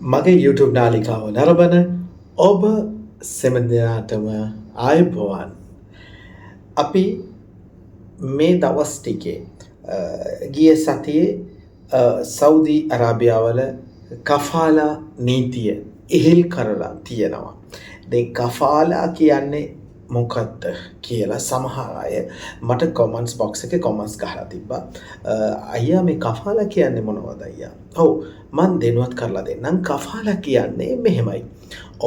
මගේ YouTube නාලිකාව නරඹන ඔබ සැම දෙනාටම ආයුබෝවන්. අපි මේ දවස් ටිකේ ගිය සතියේ සෞදි අරාබියාවල කෆාලා නීතිය ඉහිල් කරලා තියෙනවා. දැන් කෆාලා කියන්නේ මොකක්ද කියලා සමහර අය මට කමෙන්ට්ස් බොක්ස් එකේ කමෙන්ට්ස් ගහලා තිබ්බා. අයියා මේ කෆාලා කියන්නේ මොනවද අයියා? ඔව් මම දෙනුවත් කරලා දෙන්නම්. කෆාලා කියන්නේ මෙහෙමයි.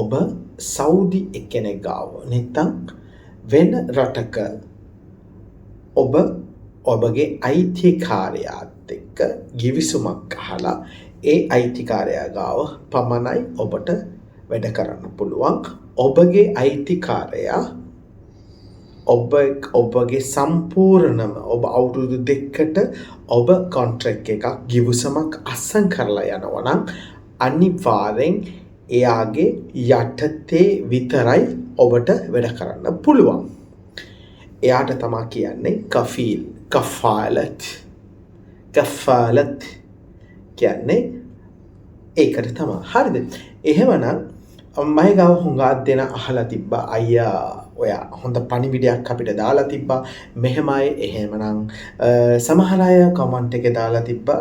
ඔබ සෞදි එක්කෙනෙක් ගාව නැත්නම් වෙන රටක ඔබ ඔබගේ අයිතිකාරයාත් එක්ක ගිවිසුමක් අහලා ඒ අයිතිකාරයා ගාව පමණයි ඔබට වැඩ කරන්න පුළුවන්. ඔබගේ අයිතිකාරයා ඔබගේ සම්පූර්ණම ඔබ අවුරුදු දෙකකට ඔබ කොන්ට්‍රැක්ට් එකක් ගිවිසුමක් අත්සන් කරලා යනවා නම් අනිවාර්යෙන් එයාගේ යටතේ විතරයි ඔබට වැඩ කරන්න පුළුවන්. එයාට තමයි කියන්නේ කෆීල් කෆාලත් කියන්නේ ඒකට තමයි. හරිද? එහෙමනම් මම ගාව හුඟක් දෙන අහලා තිබ්බා අයියා ඔයා හොඳ පණිවිඩයක් අපිට දාලා තිබ්බා මෙහෙමයි එහෙමනම් සමහර අය කමෙන්ට් එකේ දාලා තිබ්බා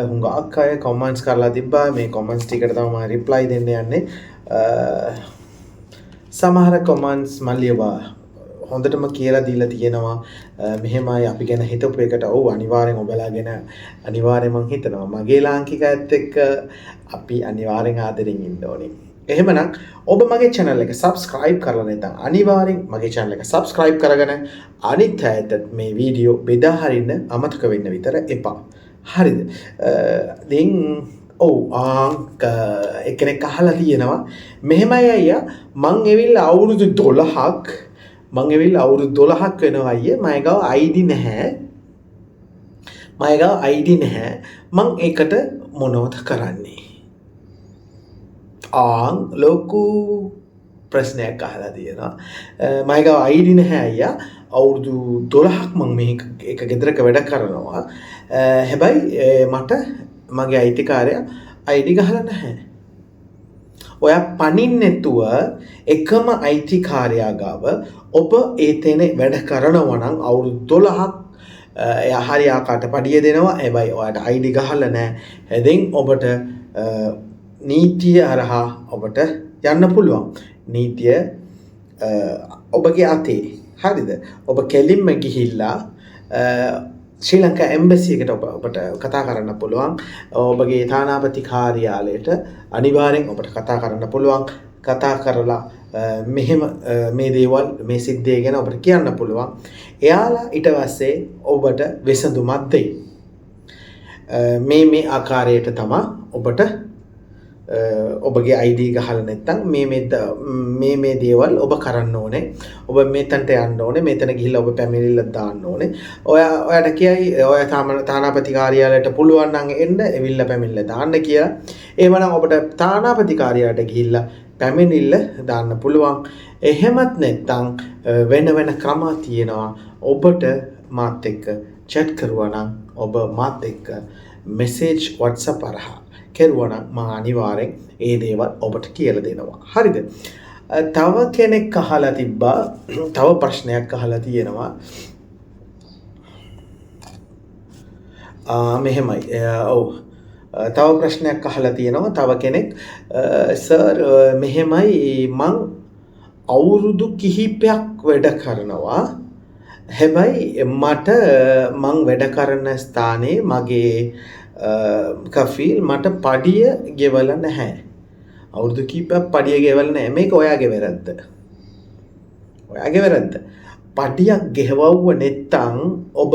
හුඟක් අය කමෙන්ට්ස් කරලා තිබ්බා මේ කමෙන්ට්ස් ටිකට තමයි මම රිප්ලයි දෙන්න යන්නේ සමහර කමෙන්ට්ස් මල්ලියවා හොඳටම කියලා දීලා තියෙනවා මෙහෙමයි අපි ගැන හිතපු එකට ඔව් අනිවාර්යෙන් ඔබලා ගැන අනිවාර්යෙන් මම හිතනවා මගේ ලාංකිකයත් එක්ක අපි අනිවාර්යෙන් ආදරෙන් ඉන්න ඕනේ. එහෙමනම් ඔබ මගේ channel එක subscribe කරලා නැත්නම් අනිවාර්යෙන් මගේ channel එක subscribe කරගෙන අනිත් අයත් මේ වීඩියෝ බෙදා හරින්න අමතක වෙන්න විතර එපා. හරිද? දැන් එක්කෙනෙක් අහලා තියෙනවා මෙහෙමයි අයියා මං ඇවිල්ලා අවුරුදු 12ක් වෙනවා අයියේ මම ගාව ID නැහැ. මං ඒකට මොනවද කරන්නේ? ලොකු ප්‍රශ්නයක් අහලා තියෙනවා. මම ගාව ID නැහැ අයියා. අවුරුදු 12ක් මම මේක එක ගෙදරක වැඩ කරනවා. හැබැයි මට මගේ අයිතිකාරයා ID ගහලා නැහැ. ඔයා පනින්න නැතුව එකම අයිතිකාරයා ගාව ඔබ ඒ තැනේ වැඩ කරනවා නම් අවුරුදු 12ක් එයා හරි ආකාරයට පඩිය දෙනවා. හැබැයි ඔයාට ID ගහලා නැහැ. දැන් ඔබට නීතිය හරහා ඔබට යන්න පුළුවන්. නීතිය ඔබගේ අතේ. හරිද? ඔබ කෙලින්ම ගිහිල්ලා ශ්‍රී ලංකා එම්බසි එකට ඔබට කතා කරන්න පුළුවන්. ඔබගේ තානාපති කාර්යාලයට අනිවාර්යෙන් ඔබට කතා කරන්න පුළුවන්. කතා කරලා මෙහෙම මේ දේවල් මේ සිද්ධිය ගැන ඔබට කියන්න පුළුවන්. එයාලා ඊට පස්සේ ඔබට විසඳුමක් දෙයි. මේ ආකාරයට තමයි ඔබට ඔබගේ ID ගහලා නැත්නම් මේ දේවල් ඔබ කරන්න ඕනේ. ඔබ මෙතනට යන්න ඕනේ. මෙතන ගිහිල්ලා ඔබ පැමිණිල්ල දාන්න ඕනේ. ඔයාට කියයි ඔයා තානාපති කාර්යාලයට පුළුවන් නම් එන්න එවිල්ලා පැමිණිල්ල දාන්න කියලා. එහෙමනම් ඔබට තානාපති කාර්යාලයට ගිහිල්ලා පැමිණිල්ල දාන්න පුළුවන්. එහෙමත් නැත්නම් වෙන ක්‍රම තියෙනවා. ඔබට මාත් එක්ක chat කරුවා නම් ඔබ මාත් එක්ක message WhatsApp හරහා කෙරුවා නම් මම අනිවාර්යෙන් ඒ දේවල් ඔබට කියලා දෙනවා. හරිද? තව කෙනෙක් අහලා තිබ්බා තව ප්‍රශ්නයක් අහලා තියෙනවා. මෙහෙමයි. තව ප්‍රශ්නයක් අහලා තියෙනවා තව කෙනෙක් සර් මෙහෙමයි මං අවුරුදු කිහිපයක් වැඩ කරනවා. හැබැයි මං වැඩ කරන ස්ථානයේ මගේ කෆීල් මට පඩිය ගෙවලා නැහැ. අවුරුදු කිහිපයක් පඩිය ගෙවලා නැහැ. මේක ඔයාගේ වැරද්ද. පඩියක් ගෙවවුව නැත්තම් ඔබ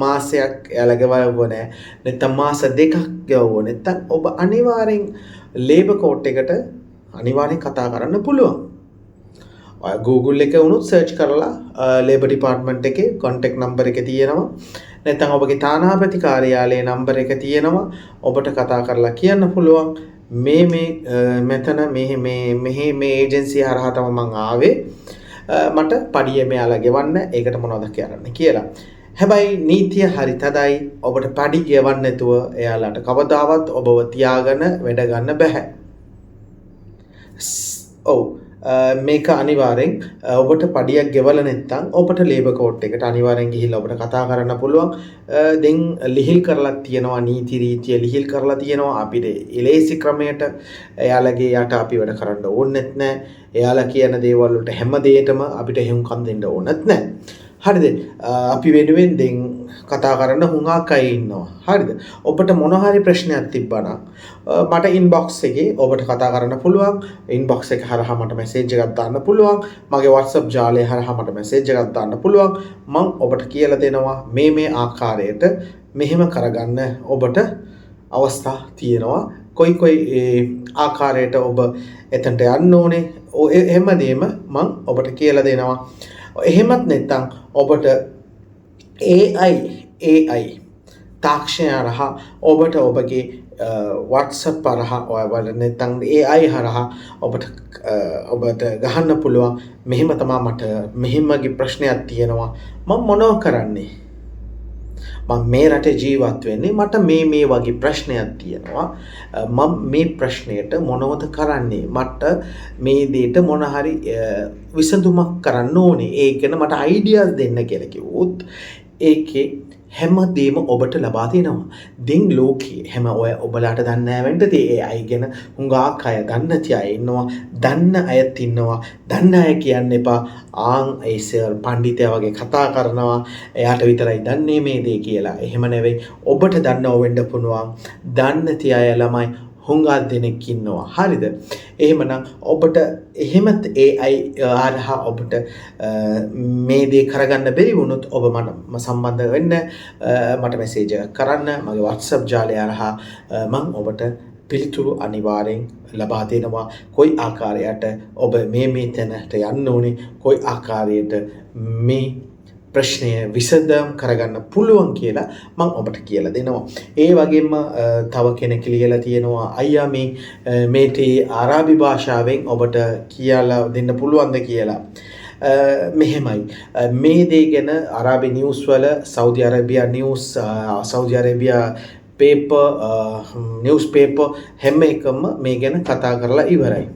මාසයක් එයාලා ගෙවවුව නැහැ. නැත්තම් මාස දෙකක් ගෙවුව නැත්තම් ඔබ අනිවාර්යෙන් ලේබර් කෝට් එකට අනිවාර්යෙන් කතා කරන්න පුළුවන්. ඔයා Google එකේ වුණොත් සර්ච් කරලා ලේබර් ඩිපාර්ට්මන්ට් එකේ contact number එක තියෙනවා. නැත්නම් ඔබගේ තානාපති කාර්යාලයේ නම්බර එක තියෙනවා. ඔබට කතා කරලා කියන්න පුළුවන් මෙතන මේ ඒජන්සිය හරහා තමයි මං ආවේ. මට පඩිය මෙයාලා ගෙවන්න ඒකට මොනවද කරන්න කියලා. හැබැයි නීතිය හරි තදයි. ඔබට පඩි ගෙවන්න නැතුව එයාලට කවදාවත් ඔබව තියාගෙන වැඩ ගන්න බෑ. ඔව් මේක අනිවාර්යෙන් ඔබට පඩියක් ගෙවලා නැත්නම් ඔබට ලේබර් කෝට් එකට අනිවාර්යෙන් ගිහිල්ලා ඔබට කතා කරන්න පුළුවන්. දැන් ලිහිල් කරලා තියෙනවා නීති රීතිය ලිහිල් කරලා තියෙනවා අපිට ඉලේසි ක්‍රමයට එයාලගේ යට අපි වැඩ කරන්න ඕනෙත් නැහැ. එයාලා කියන දේවල් වලට හැම දෙයකම අපිට එහෙම්කම් දෙන්න ඕනෙත් නැහැ. හරිද? අපි වෙනුවෙන් දැන් කතා කරන්න හුඟක් අය ඉන්නවා. හරිද? ඔබට මොන හරි ප්‍රශ්නයක් තිබ්බනම් මට ඉන්බොක්ස් එකේ ඔබට කතා කරන්න පුළුවන්. ඉන්බොක්ස් එක හරහා මට මැසේජ් එකක් දාන්න පුළුවන්. මගේ WhatsApp ජාලය හරහා මට මැසේජ් එකක් දාන්න පුළුවන්. මම ඔබට කියලා දෙනවා මේ ආකාරයට මෙහෙම කරගන්න ඔබට අවස්ථා තියෙනවා. කොයි ආකාරයට ඔබ එතනට යන්න ඕනේ. එහෙමදීම මම ඔබට කියලා දෙනවා. එහෙමත් නැත්නම් ඔබට AI තාක්ෂණය හරහා ඔබට ඔබගේ WhatsApp හරහා ඔයාලට නැත්නම් AI හරහා ඔබට ගහන්න පුළුවන් මෙහෙම තමයි මට මෙහෙමගේ ප්‍රශ්නයක් තියෙනවා මම මොනව කරන්නේ මම මේ රටේ ජීවත් වෙන්නේ මට මේ වගේ ප්‍රශ්නයක් තියෙනවා මම මේ ප්‍රශ්නයට මොනවද කරන්නේ මට මේ දෙයට මොන හරි විසඳුමක් කරන්න ඕනේ ඒකන මට අයිඩියාස් දෙන්න කියලා කිව්වොත් ඒකේ හැමදේම ඔබට ලබා දෙනවා. දැන් ලෝකේ හැම ඔය ඔබලාට දන්නේ නැවෙන්න තේ AI ගැන හුඟක් අය දන්නේ නැති අය ඉන්නවා. දන්න අයත් ඉන්නවා. දන්න අය කියන්න එපා. ඒ සර් පඬිතයා වගේ කතා කරනවා. එයාට විතරයි දන්නේ මේ දේ කියලා. එහෙම නෙවෙයි. ඔබට දන්නව වෙන්න පුළුවන්. දන්නේ නැති අය ළමයි හුඟක් දෙනෙක් ඉන්නවා. හරිද? එහෙමනම් ඔබට එහෙමත් AI හරහා ඔබට මේ දේ කරගන්න බැරි වුණොත් ඔබ මට සම්බන්ධ වෙන්න මට මැසේජ් එකක් කරන්න මගේ WhatsApp ජාලය හරහා මම ඔබට පිළිතුරු අනිවාර්යෙන් ලබා දෙනවා. කොයි ආකාරයට ඔබ මේ තැනට යන්න ඕනේ කොයි ආකාරයට මේ ප්‍රශ්නය විසඳම් කරගන්න පුළුවන් කියලා මම ඔබට කියලා දෙනවා. ඒ වගේම තව කෙනෙක් ලියලා තියෙනවා අයියා මේ ආරාබි භාෂාවෙන් ඔබට කියලා දෙන්න පුළුවන්ද කියලා. මෙහෙමයි මේ දේ ගැන අරාබි නිවුස් වල Saudi Arabia news Saudi Arabia paper news paper හැම එකම මේ ගැන කතා කරලා ඉවරයි.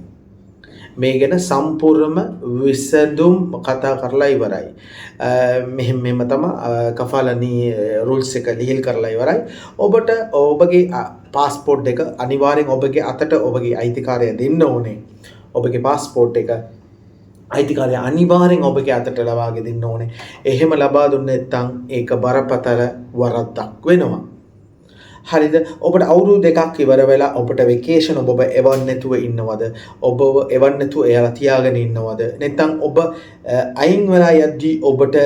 මේ ගැන සම්පූර්ණම විසඳුම් කතා කරලා ඉවරයි. මෙහෙම තමයි කෆාලනී රූල්ස් එක ලිහිල් කරලා ඉවරයි. ඔබට ඔබගේ පාස්පෝර්ට් එක අනිවාර්යෙන් ඔබගේ අතට ඔබගේ අයිතිකාරය දෙන්න ඕනේ. ඔබගේ පාස්පෝර්ට් එක අයිතිකාරය අනිවාර්යෙන් ඔබගේ අතට ලබාගෙන දෙන්න ඕනේ. එහෙම ලබා දුන්නේ නැත්නම් ඒක බරපතල වරදක් වෙනවා. හරිද ඔබට අවුරුදු දෙකක් ඉවර වෙලා ඔබට වෙකේෂන් ඔබ එවන්න නැතුව ඉන්නවද ඔබ එවන්න නැතුව එයාලා තියාගෙන ඉන්නවද නැත්නම් ඔබ අයින් වෙලා යද්දී ඔබට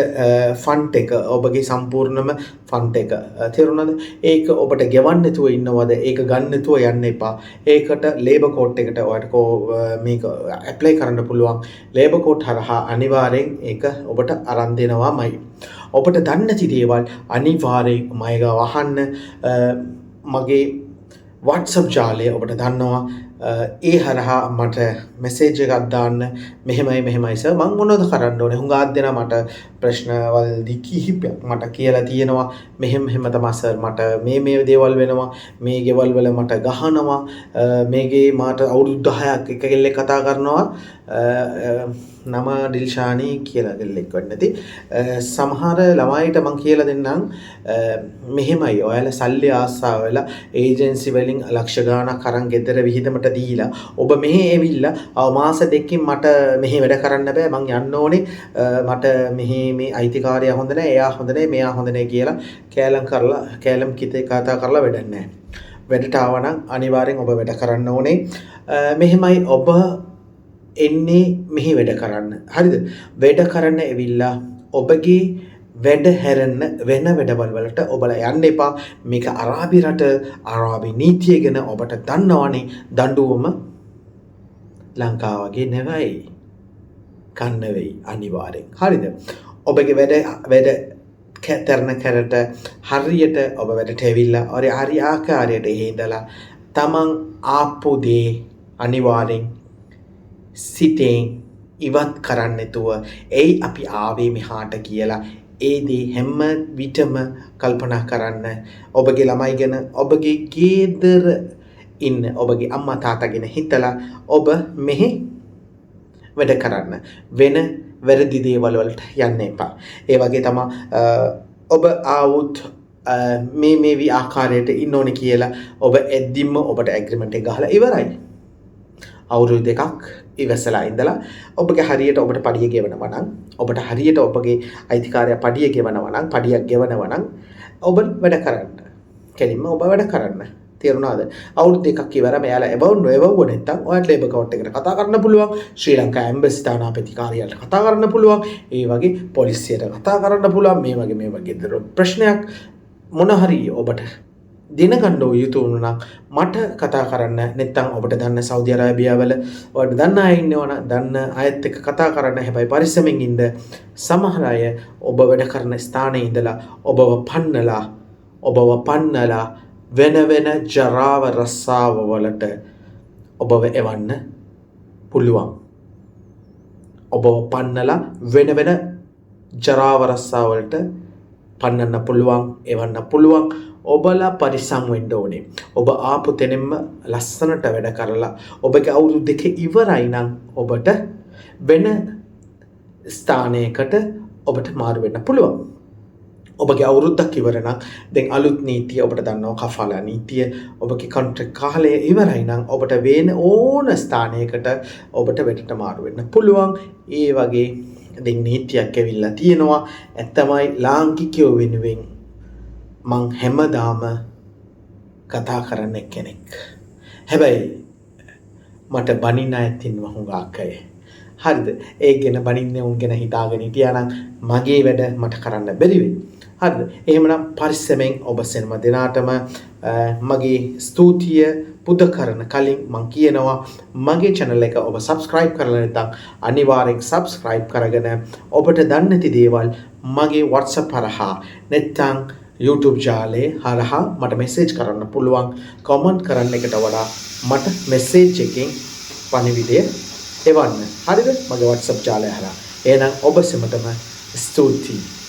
ෆන්ඩ් එක ඔබගේ සම්පූර්ණම ෆන්ඩ් එක තේරුණාද ඒක ඔබට ගෙවන්න නැතුව ඉන්නවද ඒක ගන්න නැතුව යන්න එපා ඒකට ලේබර් කෝඩ් එකට ඔයාලට මේක ඇප්ලයි කරන්න පුළුවන් ලේබර් කෝඩ් හරහා අනිවාර්යෙන් ඒක ඔබට අරන් දෙනවාමයි ඔබට දන්නේ නැති දේවල් අනිවාර්යෙන් මයිග වහන්න මගේ WhatsApp ජාලය ඔබට දන්නවා ඒ හරහා මට මැසේජ් එකක් දාන්න මෙහෙමයි සර් මම මොනවද කරන්න ඕනේ හුඟක් දෙනා මට ප්‍රශ්නවලදී කිහිපයක් මට කියලා තියෙනවා මෙහෙම තමයි සර් මට මේ දේවල් වෙනවා මේ ගෙවල් වල මට ගහනවා මේගේ මට අවුරුදු 10ක් එක කෙල්ලෙක් කතා කරනවා නම ඩිල්ෂානි කියලා කෙල්ලෙක් වෙන්න ඇති සමහර ළමයිට මම කියලා දෙන්නම් මෙහෙමයි ඔයාලා සල්ලි ආසාව වෙලා ඒජන්සි වලින් ලක්ෂ ගාණක් අරන් ගෙදර විහිදමට දීලා ඔබ මෙහෙ ඇවිල්ලා මාස දෙකකින් මට මෙහෙ වැඩ කරන්න බෑ මං යන්න ඕනේ මට මෙහෙ මේ අයිතිකාරයා හොඳ නැහැ එයා හොඳ නැහැ මෙයා හොඳ නැහැ කියලා කෑලම් කිතේ කතා කරලා වැඩක් නැහැ වැඩට ආවනම් අනිවාර්යෙන් ඔබ වැඩ කරන්න ඕනේ මෙහෙමයි ඔබ එන්නේ මෙහි වැඩ කරන්න හරිද වැඩ කරන්න ඇවිල්ලා ඔබගේ වැඩ හැරෙන්න වෙන වැඩවල් වලට ඔබලා යන්න එපා මේක අරාබි රට අරාබි නීතිය ගැන ඔබට දන්නවනේ දඬුවම ලංකාව වගේ නෙවෙයි කන්න වෙයි අනිවාර්යෙන් හරිද ඔබගේ වැඩ කරන කරට හරියට ඔබ වැඩට ඇවිල්ලා හරි ආකාරයට හේදලා තමන් ආපු දේ අනිවාර්යෙන් සිතෙන් ඉවත් කරන්න නැතුව එයි අපි ආවේ මෙහාට කියලා ඒ දේ හැම විටම කල්පනා කරන්න ඔබගේ ළමයි ගැන ඔබගේ ගෙදර ඉන්න ඔබගේ අම්මා තාත්තා ගැන හිතලා ඔබ මෙහි වැඩ කරන්න. වෙන වැරදි දේවල් වලට යන්න එපා. ඒ වගේ තමයි ඔබ ආවුත් මේ ආකාරයට ඉන්න ඕනේ කියලා ඔබ එද්දිම ඔබට ඇග්‍රීමන්ට් එක ගහලා ඉවරයි. අවුරුදු දෙකක් ඉවසලා ඉඳලා ඔබගේ හරියට ඔබට පඩිය ගෙවනවා නම් ඔබට හරියට ඔබගේ අයිතිකාරය පඩිය ගෙවනවා නම් පඩියක් ගෙවනවා නම් ඔබ වැඩ කරන්න. කෙලින්ම ඔබ වැඩ කරන්න. තේරුණාද? අවුරුදු දෙකක් ඉවරම එයාලා එවවු නැත්නම් ඔයාලට ලේබර් කෝට් එකට කතා කරන්න පුළුවන්. ශ්‍රී ලංකා ඇම්බසි තානාපති කාර්යාලයට කතා කරන්න පුළුවන්. ඒ වගේ පොලිසියට කතා කරන්න පුළුවන්. මේ වගේ ප්‍රශ්නයක් මොන හරි ඔබට දිනගන්න යුතු වුණා මට කතා කරන්න නැත්නම් ඔබට දන්න සෞදි අරාබියාවල ඔයාලට දන්න අය ඉන්නවනම් දන්න අයත් එක්ක කතා කරන්න. හැබැයි පරිස්සමෙන් ඉන්න. සමහර අය ඔබ වැඩ කරන ස්ථානයේ ඉඳලා ඔබව පන්නලා වෙන ජරාව රස්සාව වලට ඔබව එවන්න පුළුවන්. ඔබව පන්නලා වෙන ජරාව රස්සාව වලට පන්නන්න පුළුවන්, එවන්න පුළුවන්. ඔබලා පරිස්සම් වෙන්න ඕනේ. ඔබ ආපු තැනින්ම ලස්සනට වැඩ කරලා ඔබගේ අවුරුදු දෙක ඉවරයි නම් ඔබට වෙන ස්ථානයකට ඔබට මාරු වෙන්න පුළුවන්. ඔබගේ අවුරුද්දක් ඉවර නම් දැන් අලුත් නීතිය ඔබට දන්නවා කෆාලා නීතිය. ඔබගේ කොන්ට්‍රැක්ට් කාලය ඉවරයි නම් ඔබට වෙන ඕන ස්ථානයකට ඔබට වැඩට මාරු වෙන්න පුළුවන්. ඒ වගේ දැන් නීතියක් ඇවිල්ලා තියෙනවා. ඇත්තමයි ලාංකිකයෝ වෙනුවෙන් මං හැමදාම කතා කරන්න කෙනෙක්. හැබැයි මට බනින්න ඇත් ඉන්නවා හුඟක් අය. හරිද? ඒ ගැන බනින්නේ උන් ගැන හිතාගෙන හිටියා නම් මගේ වැඩ මට කරන්න බැරි වෙයි. හරිද? එහෙමනම් පරිස්සමෙන් ඔබ සෙනම දෙනාටම මගේ ස්තුතිය පුද කරන කලින් මං කියනවා මගේ channel එක ඔබ subscribe කරලා නැත්නම් අනිවාර්යෙන් subscribe කරගෙන ඔබට දන්නේ නැති දේවල් මගේ WhatsApp හරහා නැත්නම් YouTube ජාලේ හරහා මට message කරන්න පුළුවන්. comment කරන්න එකට වඩා මට message එකකින් පණිවිඩය එවන්න. හරිද? මගේ WhatsApp ජාලය හරහා. එහෙනම් ඔබ සෙමටම ස්තුතියි.